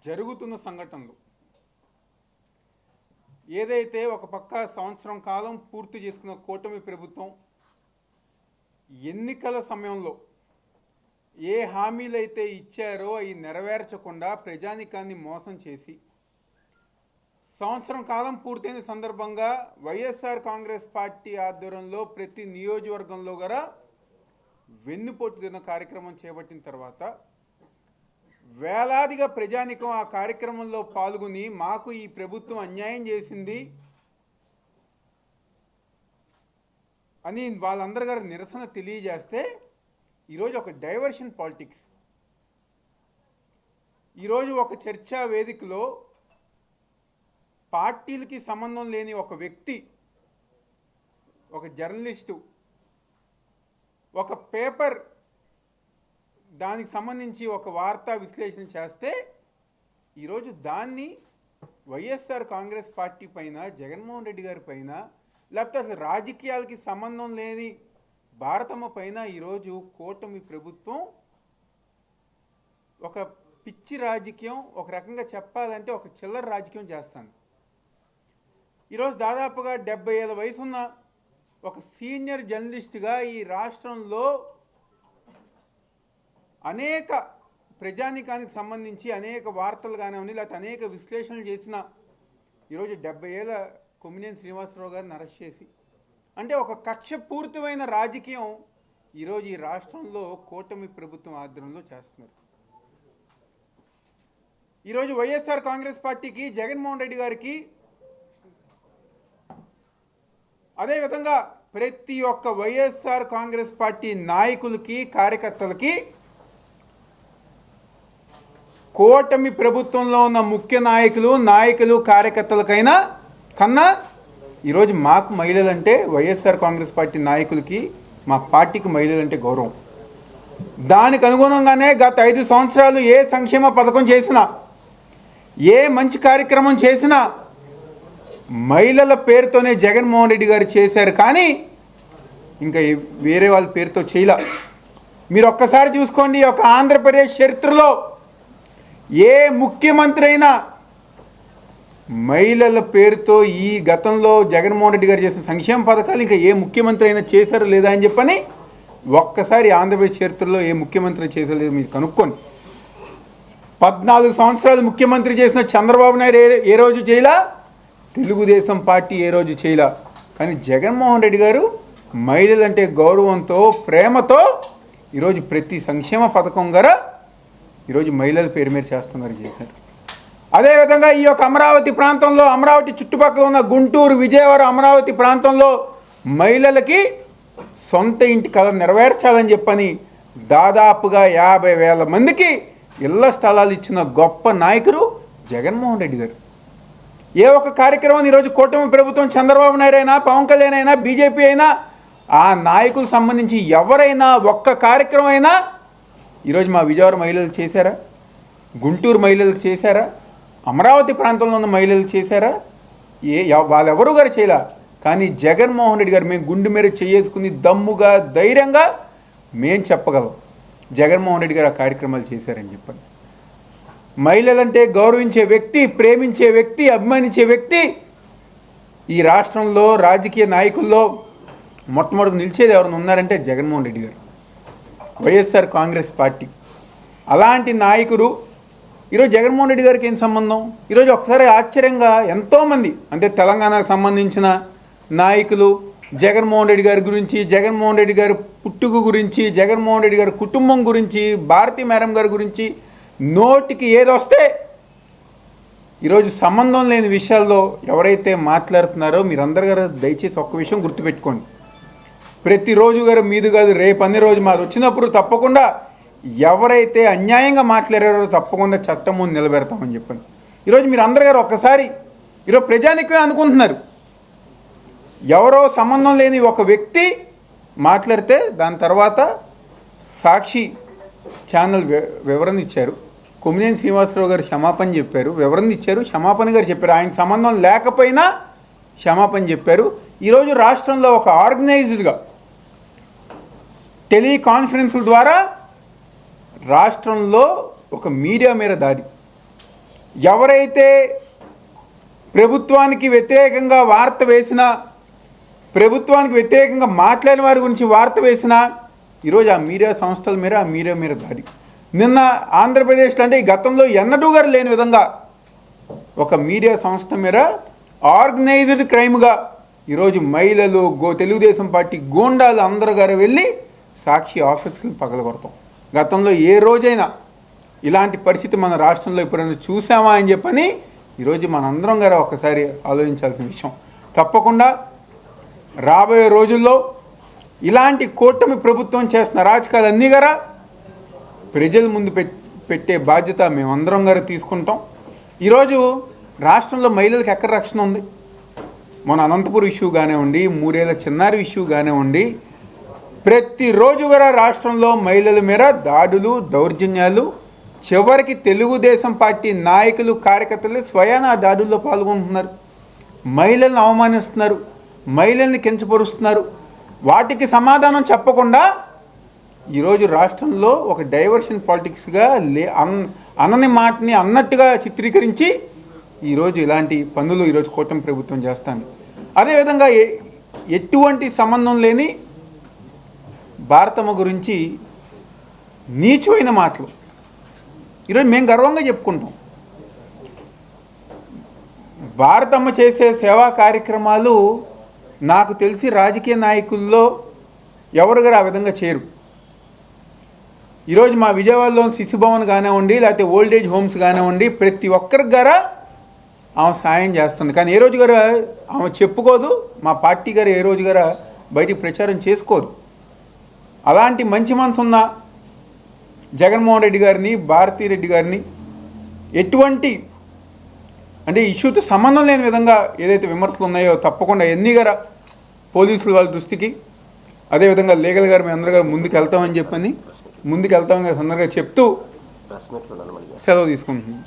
జరుగుతున్న సంఘటనలు ఏదైతే ఒక పక్క సంవత్సరం కాలం పూర్తి చేసుకున్న కూటమి ప్రభుత్వం ఎన్నికల సమయంలో ఏ హామీలు అయితే ఇచ్చారో అవి నెరవేర్చకుండా ప్రజానికాన్ని మోసం చేసి సంవత్సరం కాలం పూర్తయిన సందర్భంగా వైఎస్ఆర్ కాంగ్రెస్ పార్టీ ఆధ్వర్యంలో ప్రతి నియోజకవర్గంలో కూడా వెన్నుపోటు దిన కార్యక్రమం చేపట్టిన తర్వాత వేలాదిగా ప్రజానికం ఆ కార్యక్రమంలో పాల్గొని మాకు ఈ ప్రభుత్వం అన్యాయం చేసింది అని వాళ్ళందరూ గారు నిరసన తెలియజేస్తే ఈరోజు ఒక డైవర్షన్ పాలిటిక్స్, ఈరోజు ఒక చర్చా వేదికలో పార్టీలకి సంబంధం లేని ఒక వ్యక్తి, ఒక జర్నలిస్టు, ఒక పేపర్ దానికి సంబంధించి ఒక వార్తా విశ్లేషణ చేస్తే ఈరోజు దాన్ని వైఎస్ఆర్ కాంగ్రెస్ పార్టీ పైన, జగన్మోహన్ రెడ్డి గారి పైన, లేకపోతే అసలు రాజకీయాలకి సంబంధం లేని భారతమ్మ పైన ఈరోజు కూటమి ప్రభుత్వం ఒక పిచ్చి రాజకీయం, ఒక రకంగా చెప్పాలంటే ఒక చిల్లర రాజకీయం చేస్తాను. ఈరోజు దాదాపుగా 70 ఏళ్ళ వయసున్న ఒక సీనియర్ జర్నలిస్ట్గా ఈ రాష్ట్రంలో అనేక ప్రజానికానికి సంబంధించి అనేక వార్తలు కానివ్వండి, లేకపోతే అనేక విశ్లేషణలు చేసిన ఈరోజు 70 ఏళ్ళ కొమ్మినేని శ్రీనివాసరావు గారిని అరెస్ట్ చేసి, అంటే ఒక కక్షపూరితమైన రాజకీయం ఈరోజు ఈ రాష్ట్రంలో కూటమి ప్రభుత్వం ఆధ్వర్యంలో చేస్తున్నారు. ఈరోజు వైఎస్ఆర్ కాంగ్రెస్ పార్టీకి, జగన్మోహన్ రెడ్డి గారికి, అదేవిధంగా ప్రతి ఒక్క వైఎస్ఆర్ కాంగ్రెస్ పార్టీ నాయకులకి, కార్యకర్తలకి కూటమి ప్రభుత్వంలో ఉన్న ముఖ్య నాయకులు కార్యకర్తలకైనా కన్నా ఈరోజు మాకు మహిళలంటే, వైఎస్ఆర్ కాంగ్రెస్ పార్టీ నాయకులకి, మా పార్టీకి మహిళలంటే గౌరవం. దానికి అనుగుణంగానే గత 5 సంవత్సరాలు ఏ సంక్షేమ పథకం చేసినా, ఏ మంచి కార్యక్రమం చేసినా మహిళల పేరుతోనే జగన్మోహన్ రెడ్డి గారు చేశారు, కానీ ఇంకా వేరే వాళ్ళ పేరుతో చేయలే. మీరు ఒక్కసారి చూసుకోండి, ఒక ఆంధ్రప్రదేశ్ చరిత్రలో ఏ ముఖ్యమంత్రి అయినా మహిళల పేరుతో ఈ గతంలో జగన్మోహన్ రెడ్డి గారు చేసిన సంక్షేమ పథకాలు ఇంకా ఏ ముఖ్యమంత్రి అయినా చేశారో లేదా అని చెప్పని ఒక్కసారి ఆంధ్రప్రదేశ్ చరిత్రలో ఏ ముఖ్యమంత్రి చేశారో లేదో మీరు కనుక్కోండి. 14 సంవత్సరాలు ముఖ్యమంత్రి చేసిన చంద్రబాబు నాయుడు ఏ రోజు చేయలా, తెలుగుదేశం పార్టీ ఏ రోజు చేయలా. కానీ జగన్మోహన్ రెడ్డి గారు మహిళలంటే గౌరవంతో, ప్రేమతో ఈరోజు ప్రతి సంక్షేమ పథకం గారు ఈరోజు మహిళల పేరు మీద చేశారు. అదేవిధంగా ఈ యొక్క అమరావతి ప్రాంతంలో, అమరావతి చుట్టుపక్కల ఉన్న గుంటూరు, విజయవాడ, అమరావతి ప్రాంతంలో మహిళలకి సొంత ఇంటి కళ నెరవేర్చాలని చెప్పని దాదాపుగా 50,000 మందికి ఇళ్ల స్థలాలు ఇచ్చిన గొప్ప నాయకుడు జగన్మోహన్ రెడ్డి గారు. ఏ ఒక్క కార్యక్రమం ఈరోజు కూటమి ప్రభుత్వం, చంద్రబాబు నాయుడు అయినా, పవన్ కళ్యాణ్ అయినా, బీజేపీ అయినా, ఆ నాయకులకు సంబంధించి ఎవరైనా ఒక్క కార్యక్రమం అయినా ఈరోజు మా విజయవాడ మహిళలకు చేశారా? గుంటూరు మహిళలకు చేశారా? అమరావతి ప్రాంతంలో ఉన్న మహిళలకు చేశారా? వాళ్ళెవరూ గారు చేయలే. కానీ జగన్మోహన్ రెడ్డి గారు మేము గుండె మీద చేసుకుని దమ్ముగా, ధైర్యంగా మేము చెప్పగలం, జగన్మోహన్ రెడ్డి గారు ఆ కార్యక్రమాలు చేశారని చెప్పండి. మహిళలంటే గౌరవించే వ్యక్తి, ప్రేమించే వ్యక్తి, అభిమానించే వ్యక్తి ఈ రాష్ట్రంలో రాజకీయ నాయకుల్లో మొట్టమొదటి నిలిచేది ఎవరైనా ఉన్నారంటే జగన్మోహన్ రెడ్డి గారు, వైఎస్ఆర్ కాంగ్రెస్ పార్టీ. అలాంటి నాయకుడు ఈరోజు జగన్మోహన్ రెడ్డి గారికి ఏం సంబంధం? ఈరోజు ఒకసారి ఆశ్చర్యంగా ఎంతోమంది, అంటే తెలంగాణకు సంబంధించిన నాయకులు జగన్మోహన్ రెడ్డి గారి గురించి, జగన్మోహన్ రెడ్డి గారి పుట్టుక గురించి, జగన్మోహన్ రెడ్డి గారి కుటుంబం గురించి, భారతీ మేడం గారి గురించి నోటికి ఏదొస్తే ఈరోజు సంబంధం లేని విషయాల్లో ఎవరైతే మాట్లాడుతున్నారో మీరందరూ గారు దయచేసి ఒక్క విషయం గుర్తుపెట్టుకోండి. ప్రతిరోజు గారు మీది కాదు, రేపు అన్ని రోజు మాది వచ్చినప్పుడు తప్పకుండా ఎవరైతే అన్యాయంగా మాట్లాడారో తప్పకుండా చట్టం ముందు నిలబెడతామని చెప్పండి. ఈరోజు మీరు అందరు గారు ఒక్కసారి ఈరోజు ప్రజానికమే అనుకుంటున్నారు, ఎవరో సంబంధం లేని ఒక వ్యక్తి మాట్లాడితే దాని తర్వాత సాక్షి ఛానల్ వివరణ ఇచ్చారు, కొమ్మినేని శ్రీనివాసరావు గారు క్షమాపణ చెప్పారు, వివరణ ఇచ్చారు, క్షమాపణ గారు చెప్పారు, ఆయన సంబంధం లేకపోయినా క్షమాపణ చెప్పారు. ఈరోజు రాష్ట్రంలో ఒక ఆర్గనైజ్డ్గా టెలికాన్ఫరెన్స్ల ద్వారా రాష్ట్రంలో ఒక మీడియా మీద దాడి, ఎవరైతే ప్రభుత్వానికి వ్యతిరేకంగా వార్త వేసినా, ప్రభుత్వానికి వ్యతిరేకంగా మాట్లాడిన వారి గురించి వార్త వేసినా ఈరోజు ఆ మీడియా సంస్థల మీద ఆ మీడియా దాడి. నిన్న ఆంధ్రప్రదేశ్లో అంటే ఈ గతంలో ఎన్నడూ గారు లేని విధంగా ఒక మీడియా సంస్థ మీద ఆర్గనైజ్డ్ క్రైమ్గా ఈరోజు మహిళలు, తెలుగుదేశం పార్టీ గూండాలు అందరూ గారు వెళ్ళి సాక్షి ఆఫీసులు పగలగొడతాం. గతంలో ఏ రోజైనా ఇలాంటి పరిస్థితి మన రాష్ట్రంలో ఎప్పుడైనా చూసామా అని చెప్పని ఈరోజు మనందరం గారు ఒకసారి ఆలోచించాల్సిన విషయం. తప్పకుండా రాబోయే రోజుల్లో ఇలాంటి కూటమి ప్రభుత్వం చేస్తున్న అరాచకాలన్నీ గారా ప్రజల ముందు పెట్టే బాధ్యత మేమందరం గారు తీసుకుంటాం. ఈరోజు రాష్ట్రంలో మహిళలకు ఎక్కడ రక్షణ ఉంది? మన అనంతపురం ఇష్యూ కానివ్వండి, 3 ఏళ్ల చిన్నారి ఇష్యూ కానివ్వండి, ప్రతిరోజు కూడా రాష్ట్రంలో మహిళల మీద దాడులు, దౌర్జన్యాలు, చివరికి తెలుగుదేశం పార్టీ నాయకులు, కార్యకర్తలు స్వయాన ఆ దాడుల్లో పాల్గొంటున్నారు. మహిళలను అవమానిస్తున్నారు, మహిళల్ని కించపరుస్తున్నారు. వాటికి సమాధానం చెప్పకుండా ఈరోజు రాష్ట్రంలో ఒక డైవర్షన్ పాలిటిక్స్గా అనని మాటని అన్నట్టుగా చిత్రీకరించి ఈరోజు ఇలాంటి పనులు ఈరోజు కూటమి ప్రభుత్వం చేస్తాను. అదేవిధంగా ఎటువంటి సంబంధం లేని భారతమ్మ గురించి నీచమైన మాటలు ఈరోజు మేము గర్వంగా చెప్పుకుంటాం. భారతమ్మ చేసే సేవా కార్యక్రమాలు నాకు తెలిసి రాజకీయ నాయకుల్లో ఎవరు గారు ఆ విధంగా చేయరు. ఈరోజు మా విజయవాడలో శిశుభవన్ కానివ్వండి, లేకపోతే ఓల్డేజ్ హోమ్స్ కానివ్వండి, ప్రతి ఒక్కరికి గారా ఆమె సాయం చేస్తుంది. కానీ ఏ రోజు గారా ఆమె చెప్పుకోదు, మా పార్టీ గారు ఏ రోజు గారా బయటికి ప్రచారం చేసుకోదు. అలాంటి మంచి మనసు ఉన్న జగన్మోహన్ రెడ్డి గారిని, భారతిరెడ్డి గారిని ఎటువంటి అంటే ఇష్యూతో సంబంధం లేని విధంగా ఏదైతే విమర్శలు ఉన్నాయో తప్పకుండా ఎన్ని గారా పోలీసులు వాళ్ళ దృష్టికి, అదేవిధంగా లీగల్ గారు మేము అందరూ గారు ముందుకు వెళ్తామని సందర్భంగా చెప్తూ సెలవు తీసుకుంటున్నాం.